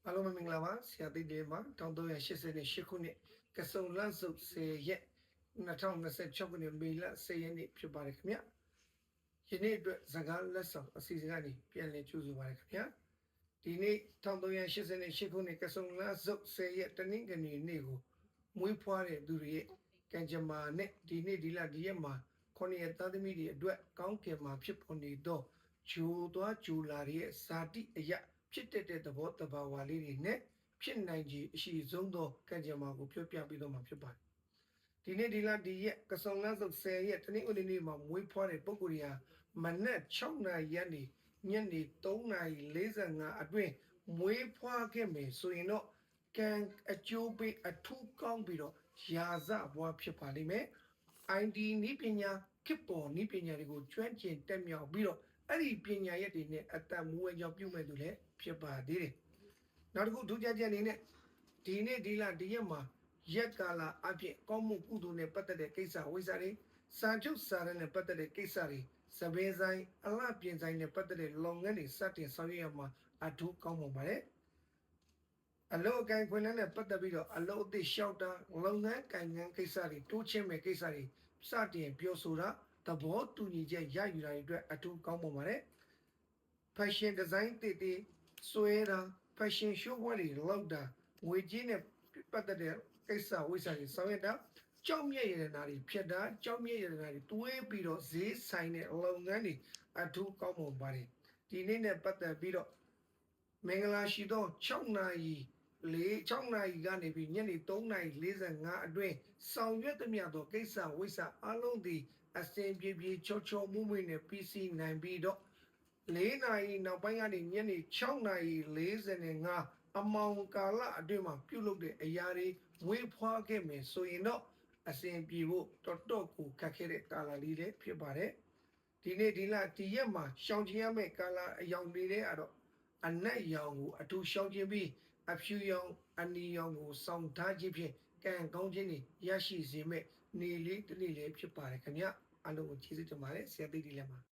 အားလုံးပဲမင်္ဂလာပါဆရာသိတယ်မှာ1388ခုနှစ်ကစုံလန့်စုပ်10ရက်2026ခုနှစ်မေလ10ရက်နေ့ဖြစ်ပါတယ်ခင်ဗျယနေ့အတွက်စကားလက်ဆောင်အစီအစဉ်ကနေပြန်လည်ကြိုဆိုပါတယ်ခင်ဗျဒီနေ့1388ခုနှစ်ကစုံလန့်စုပ်10ရက်တနင်္ဂနွေနေ့ကိုမွေးဖွားတဲ့သူတွေရဲ့ကံကြမ္မာနဲ့ဒီနေ့ဒီလဒီရက်မှာ9ရက်သားသမီးတွေအတွက်ကောင်းကင်မှာဖြစ်ပေါ်နေသောဂျိုသွားဂျိုလာတွေရဲ့ဇာတိအယဖြစ်တဲ့သဘောတဘာဝလေးတွေနဲ့ဖြစ်နိုင်ခြေအရှိဆုံးသောကံကြမ္မာကိုပြောပြပြီးတော့မှာဖြစ်ပါတယ်။ဒီနေ့ဒီလဒီရက်ကစုံလန်းစုပ်10ရက်တနင်္ဂနွေနေ့မှာမွေးဖွားတဲ့ပုဂ္ဂိုလ်တွေဟာမနက်6နာရီကနေညနေ3:45အတွင်းမွေးဖွားခဲ့မယ်ဆိုရင်တော့ကံအကျိုးပေးအထူးကောင်းပြီးတော့ရာဇဘွားဖြစ်ပါလိမ့်မယ်။ ID နည်းပညာခေတ်ပေါ်နည်းပညာတွေကိုကျွမ်းကျင်တက်မြောက်ပြီးတော့အဲ့ဒီပညာရက်တွေနဲ့အတ္တမူဝဲကြောင့်ပြုမဲ့သူလည်းဖြစ်ပါသေးတယ်။နောက်တစ်ခုဒုတိယချက်အနေနဲ့ဒီနေ့ဒီလဒီရက်မှာရက်ကာလအဖြစ်ကောင်းမှုကုသိုလ်နဲ့ပတ်သက်တဲ့ကိစ္စဝိစာတွေစာချုပ်စာတမ်းနဲ့ပတ်သက်တဲ့ကိစ္စတွေစပယ်ဆိုင်အလှပြင်ဆိုင်နဲ့ပတ်သက်တဲ့လုပ်ငန်းတွေစတင်ဆောင်ရွက်ရမှာအထူးကောင်းပါပါတယ်။အလုပ်အကိုင်ခွင့်လန်းနဲ့ပတ်သက်ပြီးတော့အလုပ်အသစ်လျှောက်တာလုပ်ငန်းကိုင်ငန်းကိစ္စတွေတိုးချဲ့မဲ့ကိစ္စတွေစတင်ပြောဆိုတာသဘောတူညီချက်ရယူတာတွေအတွက်အထူးကောင်းပါပါတယ်။ fashion design တွေဆွဲတာ fashion show တွေလောက်တာငွေကြေးနဲ့ပတ်သက်တဲ့ကိစ္စဝိစာတွေဆောင်ရွက်တာကြောက်မြဲ့ရတနာတွေဖြစ်တာကြောက်မြဲ့ရတနာတွေတွေးပြီးတော့ဈေးဆိုင်တဲ့လုပ်ငန်းတွေအထူးကောင်းပါပါတယ်ဒီနေ့နဲ့ပတ်သက်ပြီးတော့မင်္ဂလာရှိသော6နာရီ6နာရီကနေပြီးညနေ3:45အတွင်းဆောင်ရွက်သမျှသောကိစ္စဝိစာအလုံးသည်အစဉ်ပြေပြေချောချောမွေ့မွေ့နဲ့ပြီးစီးနိုင်ပြီးတော့4နာရီနောက်ပိုင်းကနေညနေ6:45အမောင်ကာလအတွင်းမှာပြုလုပ်တဲ့အရာတွေဝေးဖွားခဲ့မယ်ဆိုရင်တော့အစဉ်ပြေဖို့တော်ကိုခက်ခဲတဲ့ကာလလေးလည်းဖြစ်ပါတယ်ဒီနေ့ဒီလဒီရက်မှာရှောင်ကျဉ်ရမယ့်ကာလအယောင်တွေတဲ့ကတော့အနက်ရောင်ကိုအထူးရှောင်ကျဉ်ပြီးအဖြူရောင်အနီရောင်ကိုစောင့်ထားခြင်းဖြင့်ကံကောင်းခြင်းတွေရရှိစေမဲ့နေလေးတစ်နေ့လေးဖြစ်ပါတယ်ခင်ဗျအလုံးကိုကျေးဇူးတင်ပါတယ်ဆရာသိတီလည်းမှာ